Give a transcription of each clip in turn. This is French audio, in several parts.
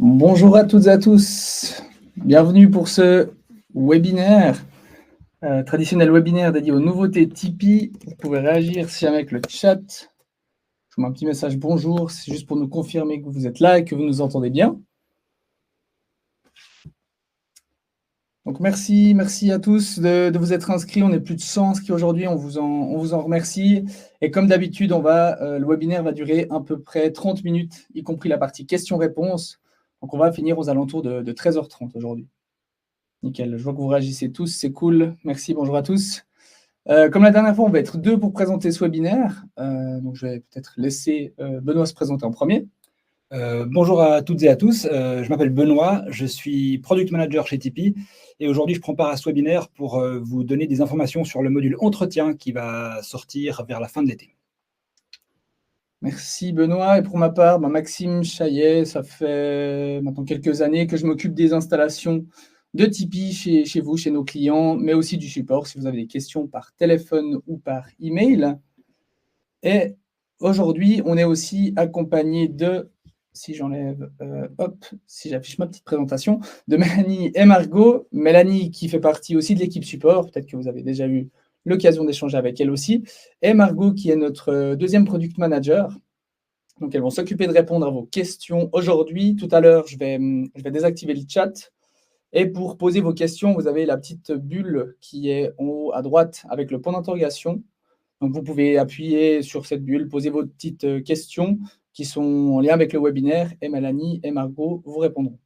Bonjour à toutes et à tous. Bienvenue pour ce webinaire, traditionnel webinaire dédié aux nouveautés Tipeee. Vous pouvez réagir si avec le chat. Je vous mets un petit message bonjour, c'est juste pour nous confirmer que vous êtes là et que vous nous entendez bien. Donc merci à tous de vous être inscrits. On est plus de 100 inscrits aujourd'hui, on vous en remercie. Et comme d'habitude, le webinaire va durer à peu près 30 minutes, y compris la partie questions-réponses. Donc on va finir aux alentours de 13h30 aujourd'hui. Nickel, je vois que vous réagissez tous, c'est cool. Merci, bonjour à tous. Comme la dernière fois, on va être deux pour présenter ce webinaire. Donc je vais peut-être laisser Benoît se présenter en premier. Bonjour à toutes et à tous, je m'appelle Benoît, je suis Product Manager chez Tipeee et aujourd'hui je prends part à ce webinaire pour vous donner des informations sur le module entretien qui va sortir vers la fin de l'été. Merci Benoît. Et pour ma part, Maxime Chaillet, ça fait maintenant quelques années que je m'occupe des installations de Tipeee chez vous, chez nos clients, mais aussi du support si vous avez des questions par téléphone ou par email. Et aujourd'hui, on est aussi accompagné de, si j'enlève, si j'affiche ma petite présentation, de Mélanie et Margot. Mélanie qui fait partie aussi de l'équipe support, peut-être que vous avez déjà eu l'occasion d'échanger avec elle aussi, et Margot qui est notre deuxième product manager. Donc elles vont s'occuper de répondre à vos questions aujourd'hui. Tout à l'heure, je vais désactiver le chat. Et pour poser vos questions, vous avez la petite bulle qui est en haut à droite avec le point d'interrogation. Donc, vous pouvez appuyer sur cette bulle, poser vos petites questions qui sont en lien avec le webinaire et Mélanie et Margot vous répondront.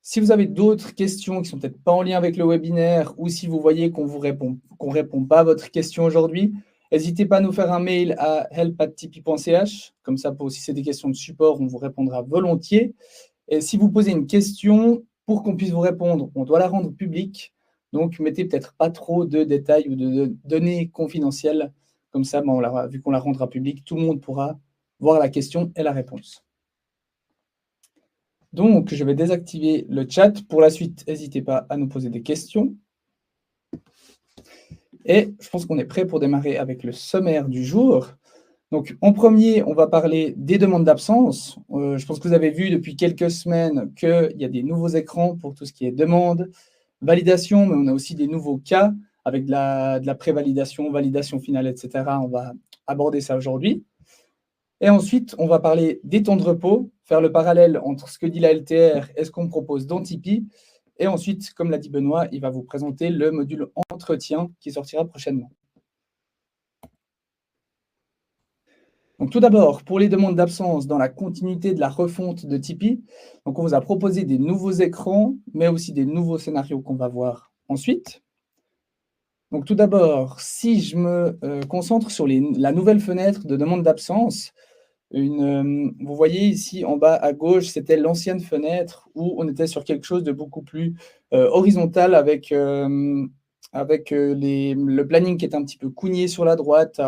Si vous avez d'autres questions qui ne sont peut-être pas en lien avec le webinaire ou si vous voyez qu'on ne répond pas à votre question aujourd'hui, n'hésitez pas à nous faire un mail à help@tipeee.ch. Comme ça, si c'est des questions de support, on vous répondra volontiers. Et si vous posez une question, pour qu'on puisse vous répondre, on doit la rendre publique. Donc, mettez peut-être pas trop de détails ou de données confidentielles. Comme ça, vu qu'on la rendra publique, tout le monde pourra voir la question et la réponse. Donc, je vais désactiver le chat. Pour la suite, n'hésitez pas à nous poser des questions. Et je pense qu'on est prêt pour démarrer avec le sommaire du jour. Donc, en premier, on va parler des demandes d'absence. Je pense que vous avez vu depuis quelques semaines qu'il y a des nouveaux écrans pour tout ce qui est demande, validation, mais on a aussi des nouveaux cas avec de la prévalidation, validation finale, etc. On va aborder ça aujourd'hui. Et ensuite, on va parler des temps de repos, faire le parallèle entre ce que dit la LTR et ce qu'on propose dans Tipeee. Et ensuite, comme l'a dit Benoît, il va vous présenter le module entretien qui sortira prochainement. Donc, tout d'abord, pour les demandes d'absence dans la continuité de la refonte de Tipeee, donc on vous a proposé des nouveaux écrans, mais aussi des nouveaux scénarios qu'on va voir ensuite. Donc, tout d'abord, si je me concentre sur la nouvelle fenêtre de demande d'absence, vous voyez ici en bas à gauche, c'était l'ancienne fenêtre où on était sur quelque chose de beaucoup plus horizontal avec le planning qui est un petit peu cougné sur la droite,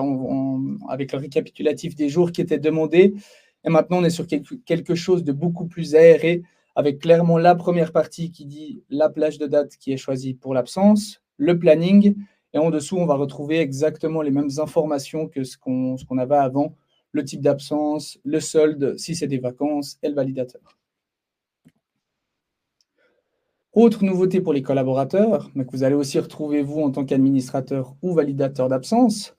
avec le récapitulatif des jours qui étaient demandés. Et maintenant, on est sur quelque chose de beaucoup plus aéré, avec clairement la première partie qui dit la plage de date qui est choisie pour l'absence, le planning, et en dessous, on va retrouver exactement les mêmes informations que ce qu'on avait avant, le type d'absence, le solde, si c'est des vacances, et le validateur. Autre nouveauté pour les collaborateurs, mais que vous allez aussi retrouver vous en tant qu'administrateur ou validateur d'absence,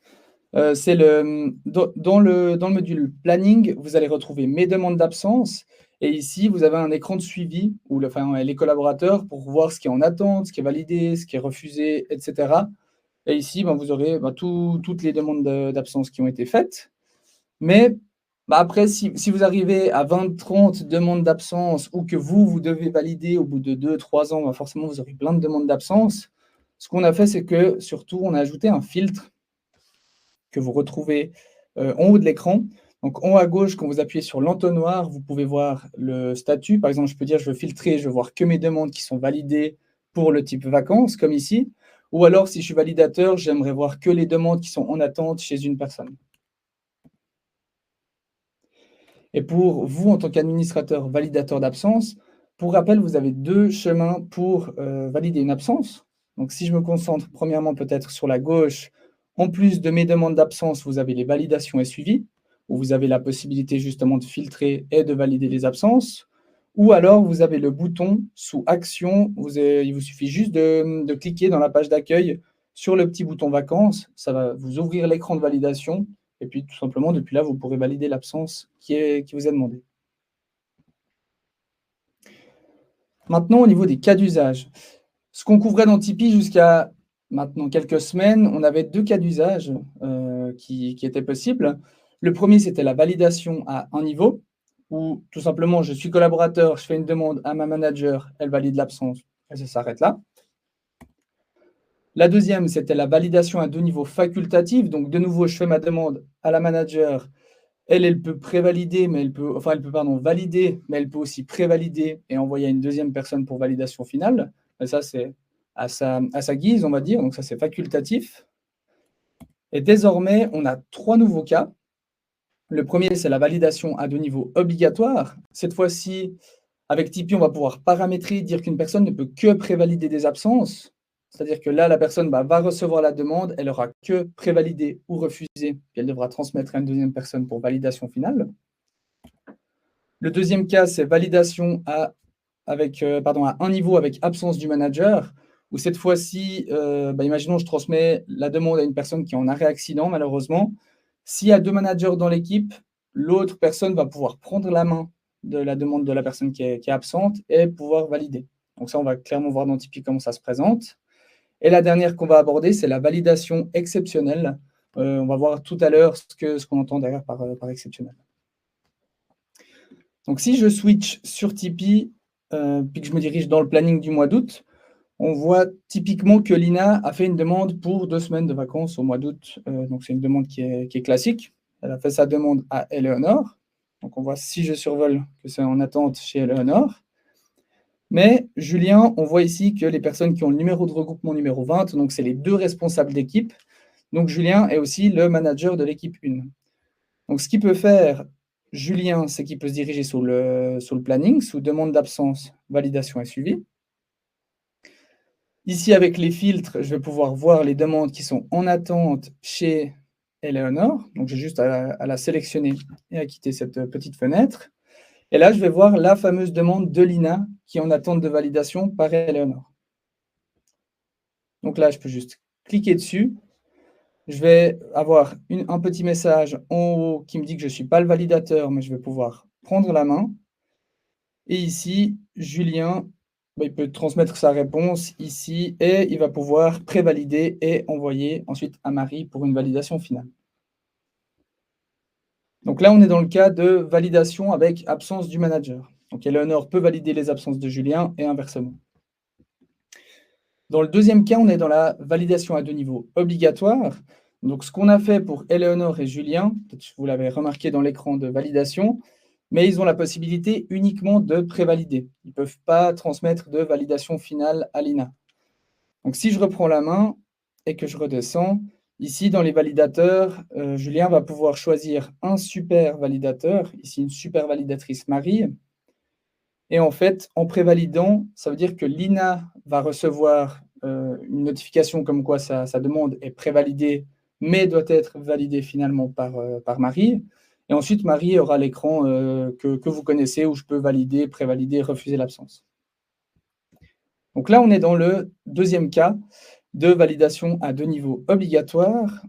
c'est dans le module planning, vous allez retrouver mes demandes d'absence. Et ici, vous avez un écran de suivi où les collaborateurs pour voir ce qui est en attente, ce qui est validé, ce qui est refusé, etc. Et ici, vous aurez toutes les demandes d'absence qui ont été faites. Mais après, si vous arrivez à 20-30 demandes d'absence ou que vous devez valider au bout de 2-3 ans, forcément, vous aurez plein de demandes d'absence. Ce qu'on a fait, c'est que surtout, on a ajouté un filtre que vous retrouvez en haut de l'écran. Donc, en haut à gauche, quand vous appuyez sur l'entonnoir, vous pouvez voir le statut. Par exemple, je peux dire je veux filtrer, je veux voir que mes demandes qui sont validées pour le type vacances, comme ici. Ou alors, si je suis validateur, j'aimerais voir que les demandes qui sont en attente chez une personne. Et pour vous, en tant qu'administrateur validateur d'absence, pour rappel, vous avez deux chemins pour valider une absence. Donc, si je me concentre premièrement peut-être sur la gauche, en plus de mes demandes d'absence, vous avez les validations et suivis, où vous avez la possibilité justement de filtrer et de valider les absences. Ou alors, vous avez le bouton sous Action. Il vous suffit juste de cliquer dans la page d'accueil sur le petit bouton vacances. Ça va vous ouvrir l'écran de validation. Et puis, tout simplement, depuis là, vous pourrez valider l'absence qui vous est demandée. Maintenant, au niveau des cas d'usage. Ce qu'on couvrait dans Tipeee jusqu'à maintenant quelques semaines, on avait 2 cas d'usage qui étaient possibles. Le premier, c'était la validation à un niveau, où tout simplement, je suis collaborateur, je fais une demande à ma manager, elle valide l'absence, et ça s'arrête là. La deuxième, c'était la validation à 2 niveaux facultatifs. Donc, de nouveau, je fais ma demande à la manager. Elle peut prévalider, mais elle peut valider, mais elle peut aussi prévalider et envoyer à une deuxième personne pour validation finale. Mais ça, c'est à sa guise, on va dire. Donc, ça, c'est facultatif. Et désormais, on a 3 nouveaux cas. Le premier, c'est la validation à 2 niveaux obligatoires. Cette fois-ci, avec Tipeee, on va pouvoir paramétrer, dire qu'une personne ne peut que prévalider des absences. C'est-à-dire que là, la personne va recevoir la demande, elle aura que prévalider ou refuser, puis elle devra transmettre à une deuxième personne pour validation finale. Le deuxième cas, c'est validation à un niveau avec absence du manager, où cette fois-ci, imaginons, je transmets la demande à une personne qui est en arrêt accident, malheureusement. S'il y a 2 managers dans l'équipe, l'autre personne va pouvoir prendre la main de la demande de la personne qui est absente et pouvoir valider. Donc ça, on va clairement voir dans Tipeee comment ça se présente. Et la dernière qu'on va aborder, c'est la validation exceptionnelle. On va voir tout à l'heure ce qu'on entend derrière par exceptionnel. Donc, si je switch sur Tipeee, puis que je me dirige dans le planning du mois d'août, on voit typiquement que Lina a fait une demande pour 2 semaines de vacances au mois d'août. Donc, c'est une demande qui est classique. Elle a fait sa demande à Eleonore. Donc, on voit, si je survole, que c'est en attente chez Eleonore. Mais Julien, on voit ici que les personnes qui ont le numéro de regroupement numéro 20, donc c'est les 2 responsables d'équipe. Donc, Julien est aussi le manager de l'équipe 1. Donc, ce qu'il peut faire, Julien, c'est qu'il peut se diriger sous le planning, sous demande d'absence, validation et suivi. Ici, avec les filtres, je vais pouvoir voir les demandes qui sont en attente chez Eleonore. Donc, j'ai juste à la sélectionner et à quitter cette petite fenêtre. Et là, je vais voir la fameuse demande de Lina qui est en attente de validation par Eleonore. Donc là, je peux juste cliquer dessus. Je vais avoir un petit message en haut qui me dit que je ne suis pas le validateur, mais je vais pouvoir prendre la main. Et ici, Julien, il peut transmettre sa réponse ici et il va pouvoir prévalider et envoyer ensuite à Marie pour une validation finale. Donc là, on est dans le cas de validation avec absence du manager. Donc Eleonore peut valider les absences de Julien et inversement. Dans le deuxième cas, on est dans la validation à 2 niveaux obligatoires. Donc, ce qu'on a fait pour Eleonore et Julien, peut-être que vous l'avez remarqué dans l'écran de validation, mais ils ont la possibilité uniquement de prévalider. Ils ne peuvent pas transmettre de validation finale à Lina. Donc, si je reprends la main et que je redescends, ici, dans les validateurs, Julien va pouvoir choisir un super validateur, ici une super validatrice Marie. Et en fait, en prévalidant, ça veut dire que Lina va recevoir une notification comme quoi sa demande est prévalidée, mais doit être validée finalement par Marie. Et ensuite, Marie aura l'écran que vous connaissez où je peux valider, prévalider, refuser l'absence. Donc là, on est dans le deuxième cas de validation à 2 niveaux obligatoires.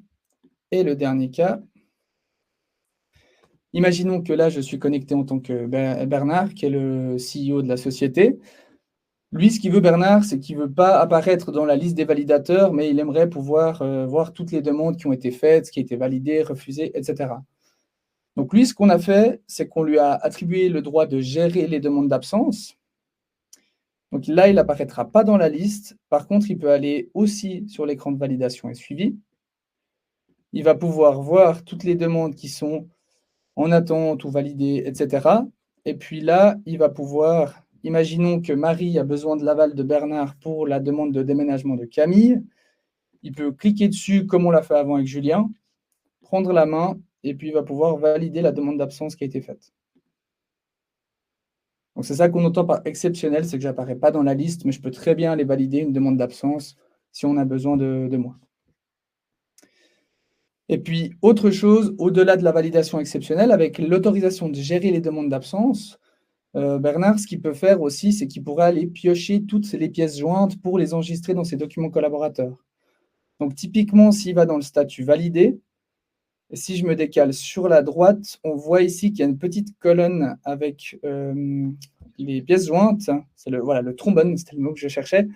Et le dernier cas, imaginons que là, je suis connecté en tant que Bernard, qui est le CEO de la société. Lui, ce qu'il veut, Bernard, c'est qu'il ne veut pas apparaître dans la liste des validateurs, mais il aimerait pouvoir voir toutes les demandes qui ont été faites, ce qui a été validé, refusé, etc. Donc lui, ce qu'on a fait, c'est qu'on lui a attribué le droit de gérer les demandes d'absence. Donc là, il n'apparaîtra pas dans la liste. Par contre, il peut aller aussi sur l'écran de validation et suivi. Il va pouvoir voir toutes les demandes qui sont en attente ou validées, etc. Et puis là, il va pouvoir, imaginons que Marie a besoin de l'aval de Bernard pour la demande de déménagement de Camille. Il peut cliquer dessus comme on l'a fait avant avec Julien, prendre la main, et puis il va pouvoir valider la demande d'absence qui a été faite. Donc c'est ça qu'on entend par exceptionnel, c'est que je n'apparais pas dans la liste, mais je peux très bien aller valider une demande d'absence si on a besoin de moi. Et puis, autre chose, au-delà de la validation exceptionnelle, avec l'autorisation de gérer les demandes d'absence, Bernard, ce qu'il peut faire aussi, c'est qu'il pourra aller piocher toutes les pièces jointes pour les enregistrer dans ses documents collaborateurs. Donc typiquement, s'il va dans le statut validé, et si je me décale sur la droite, on voit ici qu'il y a une petite colonne avec les pièces jointes. C'est le trombone, c'était le mot que je cherchais.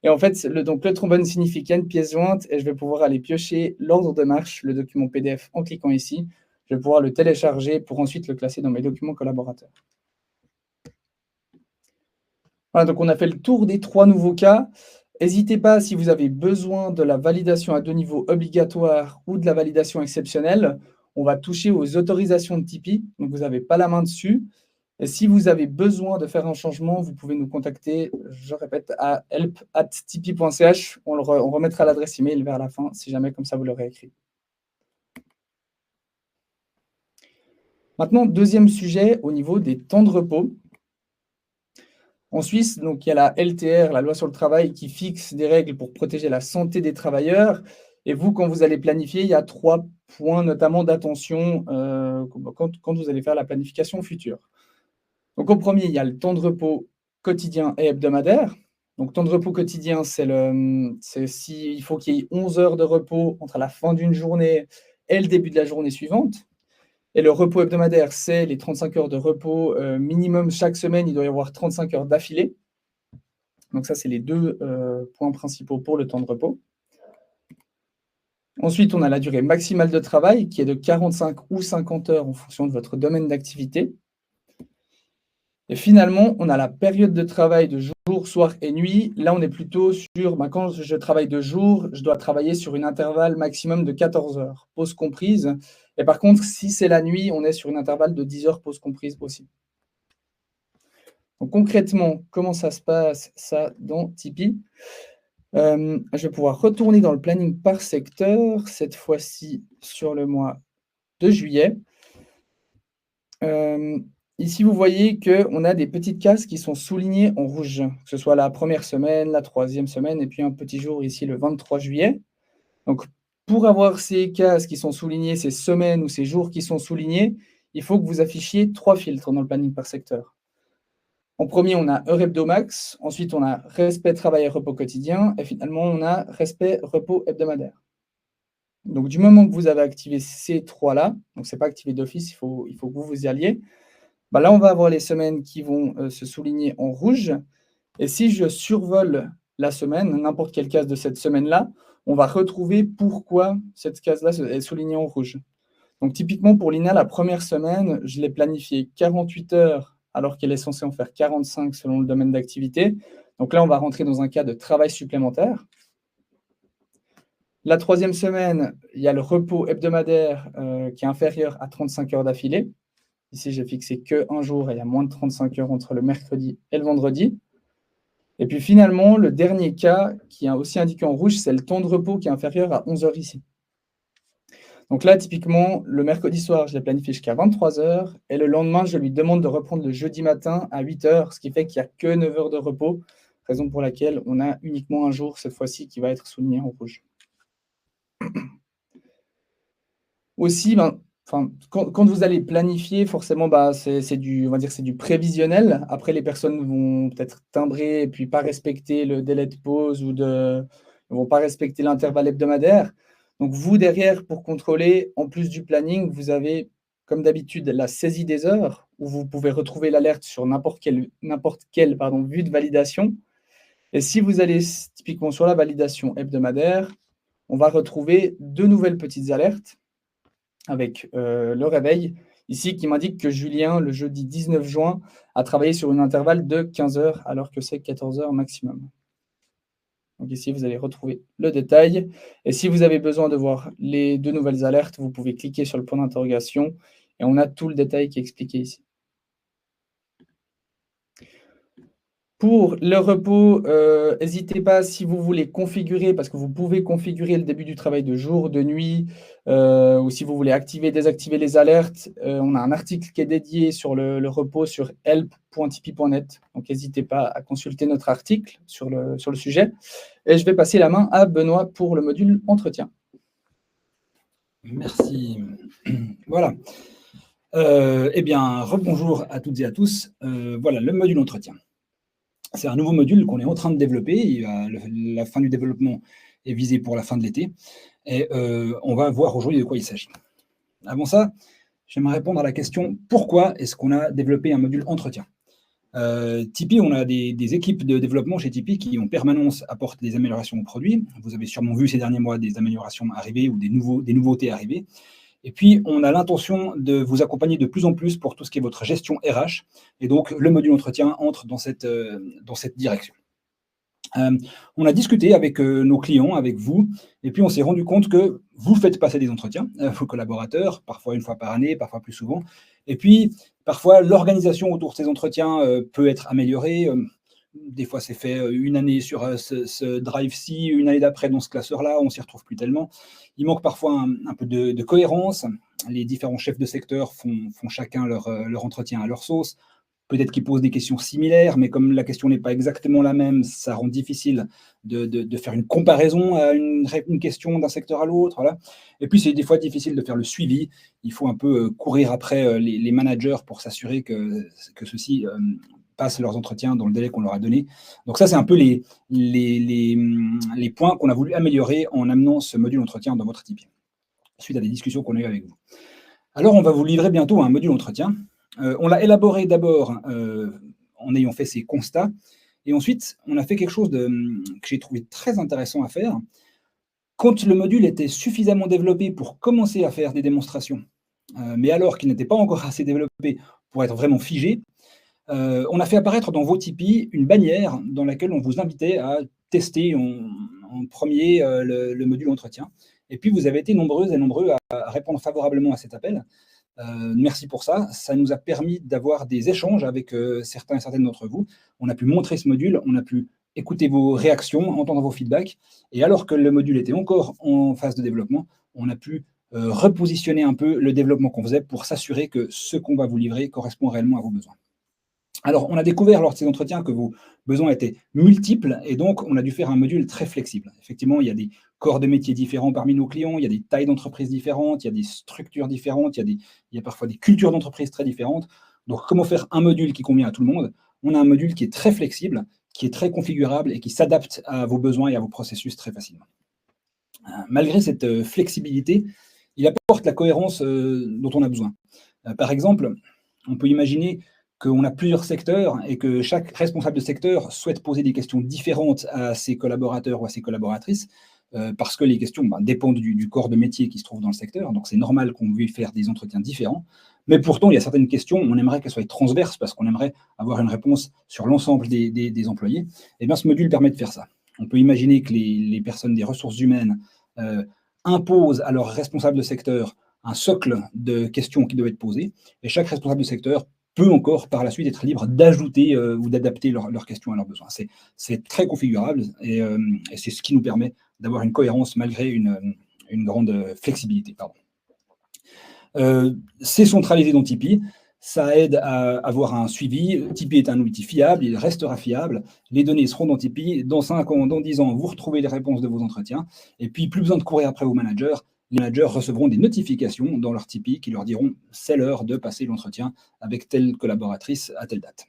Et en fait, le trombone signifie qu'il y a une pièce jointe et je vais pouvoir aller piocher l'ordre de marche, le document PDF, en cliquant ici. Je vais pouvoir le télécharger pour ensuite le classer dans mes documents collaborateurs. Voilà, donc on a fait le tour des 3 nouveaux cas. N'hésitez pas, si vous avez besoin de la validation à 2 niveaux obligatoire ou de la validation exceptionnelle, on va toucher aux autorisations de Tipeee, donc vous n'avez pas la main dessus. Et si vous avez besoin de faire un changement, vous pouvez nous contacter, je répète, à help@tipeee.ch. On remettra l'adresse email vers la fin, si jamais comme ça vous l'aurez écrit. Maintenant, deuxième sujet, au niveau des temps de repos. En Suisse, donc, il y a la LTR, la loi sur le travail, qui fixe des règles pour protéger la santé des travailleurs. Et vous, quand vous allez planifier, il y a 3 points notamment d'attention quand vous allez faire la planification future. Donc, au premier, il y a le temps de repos quotidien et hebdomadaire. Donc, temps de repos quotidien, il faut qu'il y ait 11 heures de repos entre la fin d'une journée et le début de la journée suivante. Et le repos hebdomadaire, c'est les 35 heures de repos minimum chaque semaine. Il doit y avoir 35 heures d'affilée. Donc ça, c'est les 2 points principaux pour le temps de repos. Ensuite, on a la durée maximale de travail qui est de 45 ou 50 heures en fonction de votre domaine d'activité. Et finalement, on a la période de travail de jour, soir et nuit. Là, on est plutôt sur, quand je travaille de jour, je dois travailler sur un intervalle maximum de 14 heures, pause comprise. Et par contre, si c'est la nuit, on est sur un intervalle de 10 heures, pause comprise aussi. Donc concrètement, comment ça se passe, ça, dans Tipeee? Je vais pouvoir retourner dans le planning par secteur, cette fois-ci sur le mois de juillet. Ici, vous voyez qu'on a des petites cases qui sont soulignées en rouge, que ce soit la première semaine, la troisième semaine et puis un petit jour ici, le 23 juillet. Donc, pour avoir ces cases qui sont soulignées, ces semaines ou ces jours qui sont soulignés, il faut que vous affichiez 3 filtres dans le planning par secteur. En premier, on a heure hebdomax, ensuite on a respect travail et repos quotidien, et finalement on a respect repos hebdomadaire. Donc du moment que vous avez activé ces 3-là, donc ce n'est pas activé d'office, il faut que vous y alliez, là on va avoir les semaines qui vont se souligner en rouge, et si je survole la semaine, n'importe quelle case de cette semaine-là, on va retrouver pourquoi cette case-là est soulignée en rouge. Donc typiquement pour l'INA, la première semaine, je l'ai planifiée 48 heures alors qu'elle est censée en faire 45 selon le domaine d'activité. Donc là, on va rentrer dans un cas de travail supplémentaire. La troisième semaine, il y a le repos hebdomadaire qui est inférieur à 35 heures d'affilée. Ici, j'ai fixé qu'un jour et il y a moins de 35 heures entre le mercredi et le vendredi. Et puis finalement, le dernier cas qui est aussi indiqué en rouge, c'est le temps de repos qui est inférieur à 11 heures ici. Donc là, typiquement, le mercredi soir, je l'ai planifié jusqu'à 23 heures et le lendemain, je lui demande de reprendre le jeudi matin à 8 heures, ce qui fait qu'il n'y a que 9 heures de repos, raison pour laquelle on a uniquement un jour cette fois-ci qui va être souligné en rouge. Aussi, quand vous allez planifier, forcément, c'est du prévisionnel. Après, les personnes vont peut-être timbrer et puis pas respecter le délai de pause ou ne vont pas respecter l'intervalle hebdomadaire. Donc, vous, derrière, pour contrôler, en plus du planning, vous avez, comme d'habitude, la saisie des heures, où vous pouvez retrouver l'alerte sur n'importe quelle vue de validation. Et si vous allez typiquement sur la validation hebdomadaire, on va retrouver 2 nouvelles petites alertes avec le réveil, ici, qui m'indique que Julien, le jeudi 19 juin, a travaillé sur un intervalle de 15 heures, alors que c'est 14 heures maximum. Donc ici, vous allez retrouver le détail. Et si vous avez besoin de voir les 2 nouvelles alertes, vous pouvez cliquer sur le point d'interrogation et on a tout le détail qui est expliqué ici. Pour le repos, n'hésitez pas si vous voulez configurer, parce que vous pouvez configurer le début du travail de jour, de nuit, ou si vous voulez activer, désactiver les alertes. On a un article qui est dédié sur le repos sur help.tipeee.net. Donc n'hésitez pas à consulter notre article sur le sujet. Et je vais passer la main à Benoît pour le module entretien. Merci. Voilà. Eh bien, rebonjour à toutes et à tous. Voilà, le module entretien. C'est un nouveau module qu'on est en train de développer. La fin du développement est visée pour la fin de l'été. Et on va voir aujourd'hui de quoi il s'agit. Avant ça, j'aimerais répondre à la question pourquoi est-ce qu'on a développé un module entretien. Tipeee, on a des équipes de développement chez Tipeee qui en permanence apportent des améliorations au produit. Vous avez sûrement vu ces derniers mois des améliorations arriver ou des nouveautés arriver. Et puis, on a l'intention de vous accompagner de plus en plus pour tout ce qui est votre gestion RH. Et donc, le module entretien entre dans cette direction. On a discuté avec nos clients, avec vous, et puis on s'est rendu compte que vous faites passer des entretiens à vos collaborateurs, parfois une fois par année, parfois plus souvent. Et puis, parfois, l'organisation autour de ces entretiens peut être améliorée. Des fois, c'est fait une année sur ce drive-ci, une année d'après dans ce classeur-là, on ne s'y retrouve plus tellement. Il manque parfois un peu de cohérence. Les différents chefs de secteur font chacun leur entretien à leur sauce. Peut-être qu'ils posent des questions similaires, mais comme la question n'est pas exactement la même, ça rend difficile de faire une comparaison à une question d'un secteur à l'autre. Voilà. Et puis, c'est des fois difficile de faire le suivi. Il faut un peu courir après les managers pour s'assurer que ceux-ci passent leurs entretiens dans le délai qu'on leur a donné. Donc ça, c'est un peu les points qu'on a voulu améliorer en amenant ce module entretien dans votre Tipeee, suite à des discussions qu'on a eues avec vous. Alors, on va vous livrer bientôt un module entretien. On l'a élaboré d'abord en ayant fait ces constats, et ensuite, on a fait quelque chose que j'ai trouvé très intéressant à faire. Quand le module était suffisamment développé pour commencer à faire des démonstrations, mais alors qu'il n'était pas encore assez développé pour être vraiment figé, on a fait apparaître dans vos Tipeee une bannière dans laquelle on vous invitait à tester en premier le module entretien. Et puis, vous avez été nombreuses et nombreux à répondre favorablement à cet appel. Merci pour ça. Ça nous a permis d'avoir des échanges avec certains et certaines d'entre vous. On a pu montrer ce module, on a pu écouter vos réactions, entendre vos feedbacks. Et alors que le module était encore en phase de développement, on a pu repositionner un peu le développement qu'on faisait pour s'assurer que ce qu'on va vous livrer correspond réellement à vos besoins. Alors, on a découvert lors de ces entretiens que vos besoins étaient multiples et donc on a dû faire un module très flexible. Effectivement, il y a des corps de métiers différents parmi nos clients, il y a des tailles d'entreprises différentes, il y a des structures différentes, il y a parfois des cultures d'entreprise très différentes. Donc, comment faire un module qui convient à tout le monde? On a un module qui est très flexible, qui est très configurable et qui s'adapte à vos besoins et à vos processus très facilement. Malgré cette flexibilité, il apporte la cohérence dont on a besoin. Par exemple, on peut imaginer qu'on a plusieurs secteurs et que chaque responsable de secteur souhaite poser des questions différentes à ses collaborateurs ou à ses collaboratrices, parce que les questions dépendent du corps de métier qui se trouve dans le secteur. Donc, c'est normal qu'on veuille faire des entretiens différents. Mais pourtant, il y a certaines questions, on aimerait qu'elles soient transverses parce qu'on aimerait avoir une réponse sur l'ensemble des employés. Et bien, ce module permet de faire ça. On peut imaginer que les personnes des ressources humaines imposent à leurs responsables de secteur un socle de questions qui doivent être posées. Et chaque responsable de secteur peut encore par la suite être libre d'ajouter ou d'adapter leurs questions à leurs besoins. C'est très configurable et c'est ce qui nous permet d'avoir une cohérence malgré une grande flexibilité. C'est centralisé dans Tipeee, ça aide à avoir un suivi. Tipeee est un outil fiable, il restera fiable. Les données seront dans Tipeee. Dans 5 ans, dans 10 ans, vous retrouvez les réponses de vos entretiens. Et puis, plus besoin de courir après vos managers. Les managers recevront des notifications dans leur Tipeee qui leur diront « c'est l'heure de passer l'entretien avec telle collaboratrice à telle date ».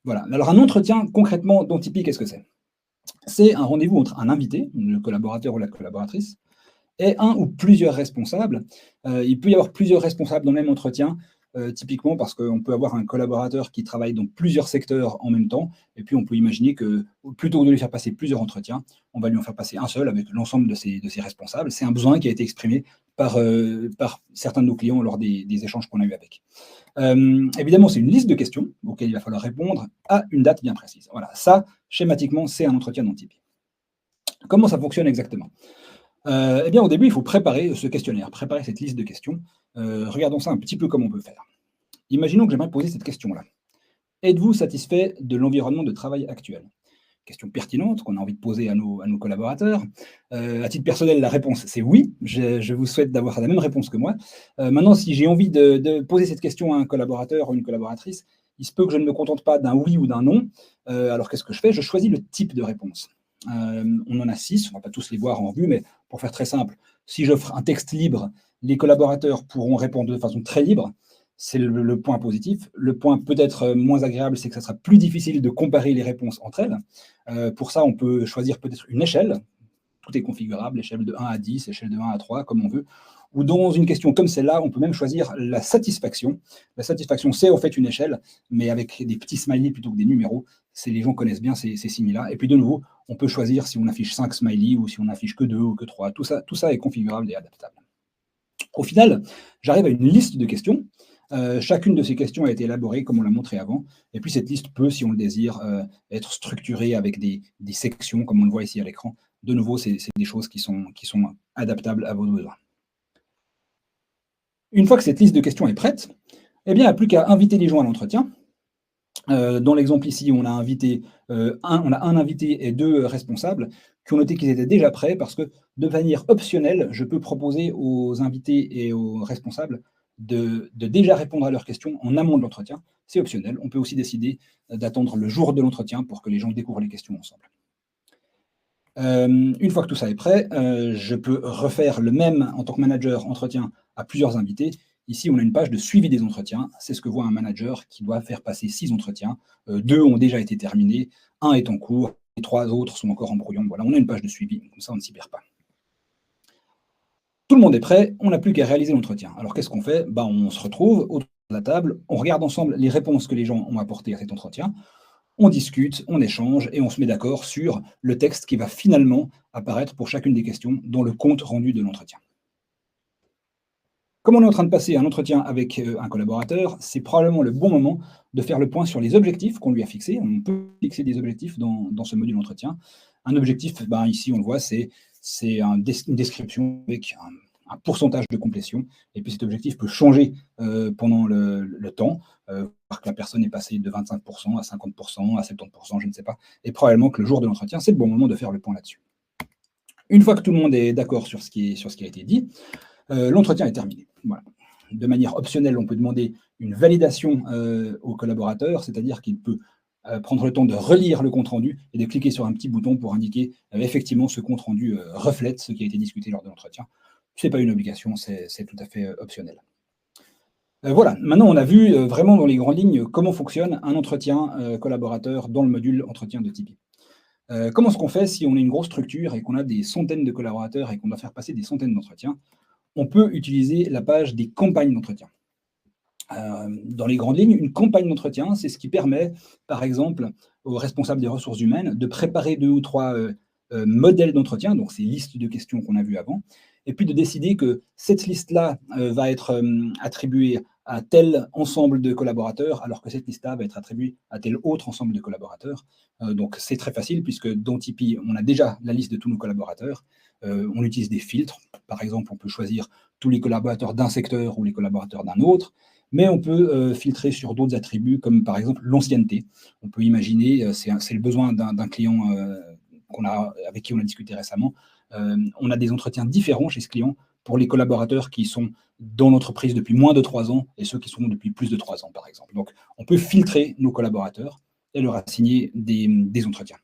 Voilà. Alors, un entretien, concrètement, dans Tipeee, qu'est-ce que c'est? C'est un rendez-vous entre un invité, le collaborateur ou la collaboratrice, et un ou plusieurs responsables. Il peut y avoir plusieurs responsables dans le même entretien, typiquement parce qu'on peut avoir un collaborateur qui travaille dans plusieurs secteurs en même temps, et puis on peut imaginer que plutôt que de lui faire passer plusieurs entretiens, on va lui en faire passer un seul avec l'ensemble de ses responsables. C'est un besoin qui a été exprimé par certains de nos clients lors des échanges qu'on a eus avec. Évidemment, c'est une liste de questions auxquelles il va falloir répondre à une date bien précise. Voilà, ça, schématiquement, c'est un entretien dans Tipeee. Comment ça fonctionne exactement? Eh bien, au début, il faut préparer ce questionnaire, préparer cette liste de questions. Regardons ça un petit peu comme on peut faire. Imaginons que j'aimerais poser cette question-là. Êtes-vous satisfait de l'environnement de travail actuel? Question pertinente qu'on a envie de poser à nos collaborateurs. À titre personnel, la réponse, c'est oui. Je vous souhaite d'avoir la même réponse que moi. Maintenant, si j'ai envie de poser cette question à un collaborateur ou une collaboratrice, il se peut que je ne me contente pas d'un oui ou d'un non. Alors, qu'est-ce que je fais? Je choisis le type de réponse. On en a 6, on ne va pas tous les voir en vue, mais pour faire très simple, si j'offre un texte libre, les collaborateurs pourront répondre de façon très libre. C'est le point positif. Le point peut-être moins agréable, c'est que ça sera plus difficile de comparer les réponses entre elles. Pour ça, on peut choisir peut-être une échelle. Tout est configurable, échelle de 1 à 10, échelle de 1 à 3, comme on veut. Ou dans une question comme celle-là, on peut même choisir la satisfaction. La satisfaction, c'est en fait une échelle, mais avec des petits smileys plutôt que des numéros. Les gens connaissent bien ces signes-là. Et puis de nouveau, on peut choisir si on affiche 5 smileys ou si on affiche que 2 ou que 3. Tout ça est configurable et adaptable. Au final, j'arrive à une liste de questions. Chacune de ces questions a été élaborée comme on l'a montré avant. Et puis cette liste peut, si on le désire, être structurée avec des sections, comme on le voit ici à l'écran. De nouveau, c'est des choses qui sont adaptables à vos besoins. Une fois que cette liste de questions est prête, eh bien, il n'y a plus qu'à inviter les gens à l'entretien. Dans l'exemple ici, on a un invité et 2 responsables qui ont noté qu'ils étaient déjà prêts parce que de manière optionnelle, je peux proposer aux invités et aux responsables de déjà répondre à leurs questions en amont de l'entretien. C'est optionnel. On peut aussi décider d'attendre le jour de l'entretien pour que les gens découvrent les questions ensemble. Une fois que tout ça est prêt, je peux refaire le même en tant que manager entretien à plusieurs invités. Ici, on a une page de suivi des entretiens. C'est ce que voit un manager qui doit faire passer 6 entretiens. 2 ont déjà été terminés, 1 est en cours, et 3 autres sont encore en brouillon. Voilà, on a une page de suivi, comme ça on ne s'y perd pas. Tout le monde est prêt, on n'a plus qu'à réaliser l'entretien. Alors qu'est-ce qu'on fait? On se retrouve autour de la table, on regarde ensemble les réponses que les gens ont apportées à cet entretien, on discute, on échange et on se met d'accord sur le texte qui va finalement apparaître pour chacune des questions dans le compte rendu de l'entretien. Comme on est en train de passer un entretien avec un collaborateur, c'est probablement le bon moment de faire le point sur les objectifs qu'on lui a fixés. On peut fixer des objectifs dans ce module entretien. Un objectif, ici on le voit, c'est une description avec un pourcentage de complétion. Et puis cet objectif peut changer pendant le temps, voir que la personne est passée de 25% à 50%, à 70%, je ne sais pas. Et probablement que le jour de l'entretien, c'est le bon moment de faire le point là-dessus. Une fois que tout le monde est d'accord sur ce qui a été dit, l'entretien est terminé. Voilà. De manière optionnelle, on peut demander une validation au collaborateur, c'est-à-dire qu'il peut prendre le temps de relire le compte-rendu et de cliquer sur un petit bouton pour indiquer effectivement ce compte-rendu reflète ce qui a été discuté lors de l'entretien. Ce n'est pas une obligation, c'est tout à fait optionnel. Voilà, maintenant on a vu vraiment dans les grandes lignes comment fonctionne un entretien collaborateur dans le module entretien de Tipeee. Comment est-ce qu'on fait si on a une grosse structure et qu'on a des centaines de collaborateurs et qu'on doit faire passer des centaines d'entretiens? On peut utiliser la page des campagnes d'entretien. Dans les grandes lignes, une campagne d'entretien, c'est ce qui permet, par exemple, aux responsables des ressources humaines de préparer 2 ou 3 modèles d'entretien, donc ces listes de questions qu'on a vues avant, et puis de décider que cette liste-là va être attribuée à tel ensemble de collaborateurs, alors que cette liste-là va être attribuée à tel autre ensemble de collaborateurs. Donc c'est très facile, puisque dans Tipeee, on a déjà la liste de tous nos collaborateurs. On utilise des filtres. Par exemple, on peut choisir tous les collaborateurs d'un secteur ou les collaborateurs d'un autre, mais on peut filtrer sur d'autres attributs, comme par exemple l'ancienneté. On peut imaginer, c'est le besoin d'un client avec qui on a discuté récemment, on a des entretiens différents chez ce client pour les collaborateurs qui sont dans l'entreprise depuis moins de 3 ans et ceux qui sont depuis plus de 3 ans, par exemple. Donc, on peut filtrer nos collaborateurs et leur assigner des entretiens.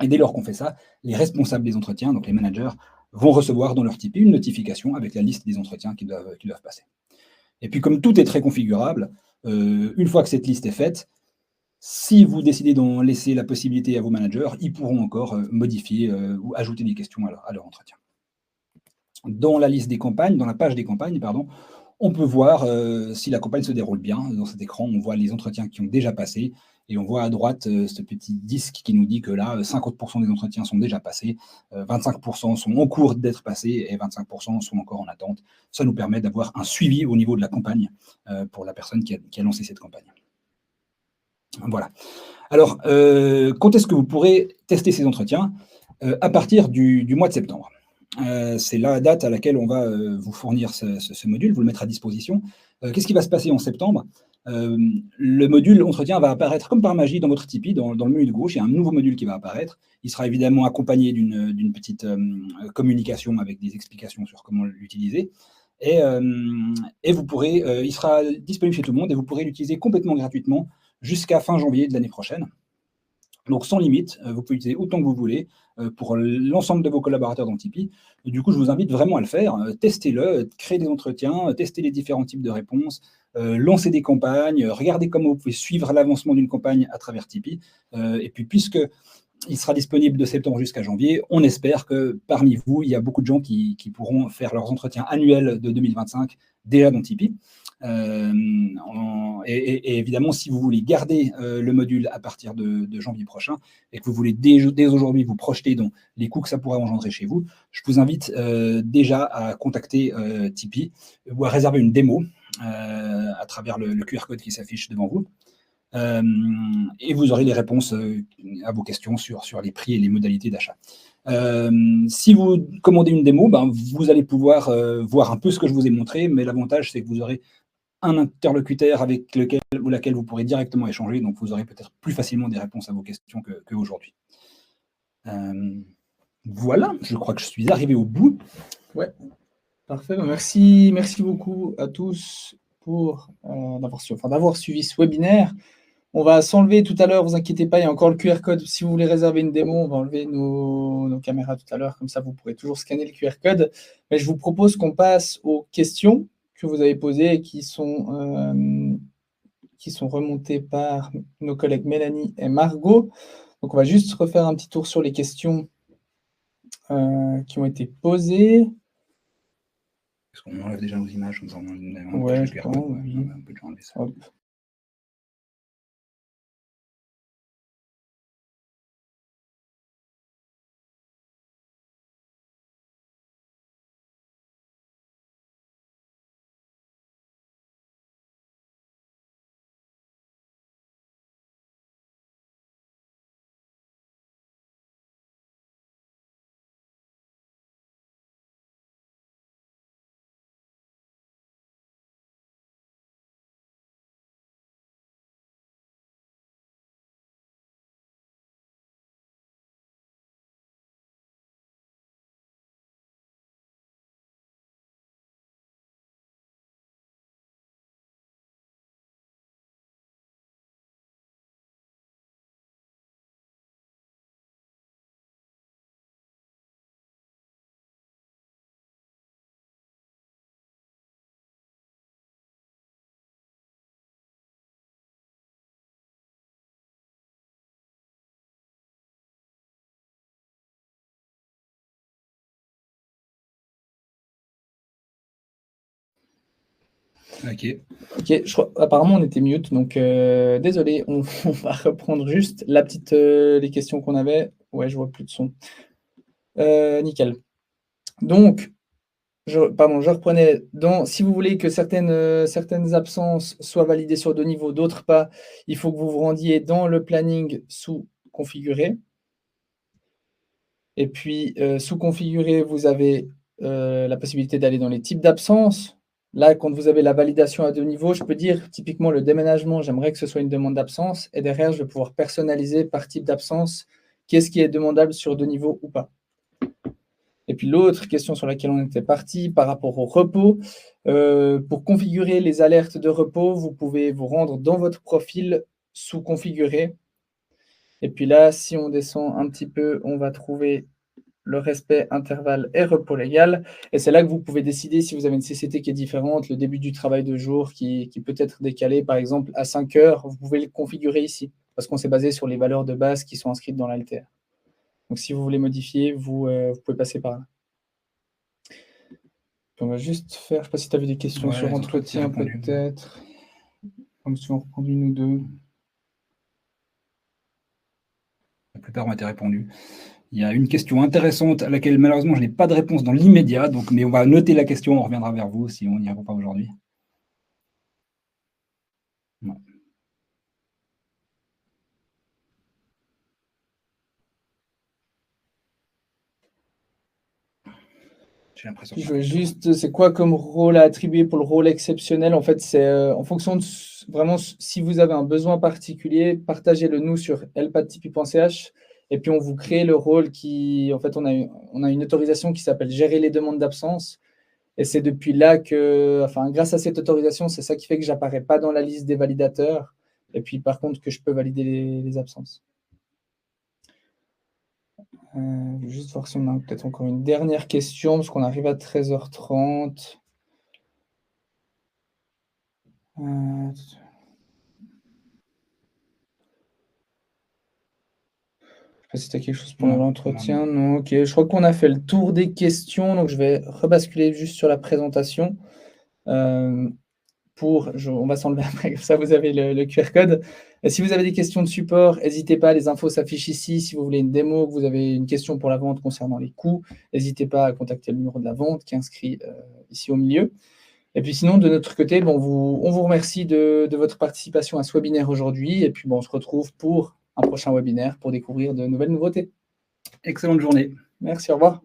Et dès lors qu'on fait ça, les responsables des entretiens, donc les managers, vont recevoir dans leur Tipeee une notification avec la liste des entretiens qu'ils doivent passer. Et puis, comme tout est très configurable, une fois que cette liste est faite, si vous décidez d'en laisser la possibilité à vos managers, ils pourront encore modifier ou ajouter des questions à leur entretien. Dans la liste des campagnes, dans la page des campagnes, pardon, on peut voir si la campagne se déroule bien. Dans cet écran, on voit les entretiens qui ont déjà passé et on voit à droite ce petit disque qui nous dit que là, 50% des entretiens sont déjà passés, 25% sont en cours d'être passés et 25% sont encore en attente. Ça nous permet d'avoir un suivi au niveau de la campagne pour la personne qui a lancé cette campagne. Voilà. Alors, quand est-ce que vous pourrez tester ces entretiens? À partir du mois de septembre. C'est la date à laquelle on va vous fournir ce module, vous le mettre à disposition. Qu'est-ce qui va se passer en septembre? Le module entretien va apparaître comme par magie dans votre Tipeee, dans le menu de gauche. Il y a un nouveau module qui va apparaître. Il sera évidemment accompagné d'une petite communication avec des explications sur comment l'utiliser. Et vous pourrez, il sera disponible chez tout le monde et vous pourrez l'utiliser complètement gratuitement jusqu'à fin janvier de l'année prochaine. Donc, sans limite, vous pouvez utiliser autant que vous voulez pour l'ensemble de vos collaborateurs dans Tipeee. Et du coup, je vous invite vraiment à le faire. Testez-le, créez des entretiens, testez les différents types de réponses, lancez des campagnes, regardez comment vous pouvez suivre l'avancement d'une campagne à travers Tipeee. Et puis, puisque il sera disponible de septembre jusqu'à janvier, on espère que parmi vous, il y a beaucoup de gens qui pourront faire leurs entretiens annuels de 2025 déjà dans Tipeee. Et évidemment, si vous voulez garder le module à partir de janvier prochain et que vous voulez dès aujourd'hui vous projeter dans les coûts que ça pourrait engendrer chez vous, je vous invite déjà à contacter Tipeee ou à réserver une démo à travers le QR code qui s'affiche devant vous. Et vous aurez les réponses à vos questions sur les prix et les modalités d'achat. Si vous commandez une démo, vous allez pouvoir voir un peu ce que je vous ai montré, mais l'avantage, c'est que vous aurez un interlocuteur avec lequel ou laquelle vous pourrez directement échanger, donc vous aurez peut-être plus facilement des réponses à vos questions qu'aujourd'hui. Voilà, je crois que je suis arrivé au bout. Ouais, parfait. Merci beaucoup à tous pour d'avoir suivi ce webinaire. On va s'enlever tout à l'heure, vous inquiétez pas, il y a encore le QR code. Si vous voulez réserver une démo, on va enlever nos caméras tout à l'heure, comme ça vous pourrez toujours scanner le QR code. Mais je vous propose qu'on passe aux questions que vous avez posées et qui sont remontées par nos collègues Mélanie et Margot. Donc on va juste refaire un petit tour sur les questions qui ont été posées. Est-ce qu'on enlève déjà nos images comme ça Ouais, je pense, oui. Un peu de enlever ça. Hop. Ok, Apparemment on était mute, donc désolé, on va reprendre juste les questions qu'on avait. Ouais, je vois plus de son. Nickel. Donc, je reprenais. Si vous voulez que certaines absences soient validées sur 2 niveaux, d'autres pas, il faut que vous vous rendiez dans le planning sous configuré. Et puis, sous configuré, vous avez la possibilité d'aller dans les types d'absence. Là, quand vous avez la validation à 2 niveaux, je peux dire typiquement le déménagement, j'aimerais que ce soit une demande d'absence. Et derrière, je vais pouvoir personnaliser par type d'absence qu'est-ce qui est demandable sur 2 niveaux ou pas. Et puis l'autre question sur laquelle on était parti par rapport au repos, pour configurer les alertes de repos, vous pouvez vous rendre dans votre profil sous configurer. Et puis là, si on descend un petit peu, on va trouver le respect, intervalle et repos légal. Et c'est là que vous pouvez décider si vous avez une CCT qui est différente, le début du travail de jour qui peut être décalé, par exemple, à 5 heures, vous pouvez le configurer ici, parce qu'on s'est basé sur les valeurs de base qui sont inscrites dans l'ALTR. Donc, si vous voulez modifier, vous pouvez passer par là. On va juste faire, je ne sais pas si tu avais des questions sur entretien, peut-être. Comme si on reprend une ou deux. La plupart ont été répondus. Il y a une question intéressante à laquelle malheureusement je n'ai pas de réponse dans l'immédiat, mais on va noter la question, on reviendra vers vous si on n'y répond pas aujourd'hui. Non. J'ai l'impression. C'est quoi comme rôle à attribuer pour le rôle exceptionnel? En fait, c'est en fonction de vraiment si vous avez un besoin particulier, partagez-le nous sur help@tipeee.ch et puis on vous crée le rôle qui, en fait, on a une autorisation qui s'appelle gérer les demandes d'absence. Et c'est depuis là que, enfin, grâce à cette autorisation, c'est ça qui fait que j'apparais pas dans la liste des validateurs. Et puis, par contre, que je peux valider les absences. Je vais juste voir si on a peut-être encore une dernière question, parce qu'on arrive à 13h30. Je sais pas si tu as quelque chose pendant Non, l'entretien. Non, ok. Je crois qu'on a fait le tour des questions, donc je vais rebasculer juste sur la présentation. On va s'enlever après, comme ça vous avez le QR code. Si vous avez des questions de support, n'hésitez pas, les infos s'affichent ici. Si vous voulez une démo, que vous avez une question pour la vente concernant les coûts, n'hésitez pas à contacter le numéro de la vente qui est inscrit ici au milieu. Et puis sinon, de notre côté, on vous remercie de votre participation à ce webinaire aujourd'hui. Et puis on se retrouve pour un prochain webinaire pour découvrir de nouvelles nouveautés. Excellente journée. Merci, au revoir.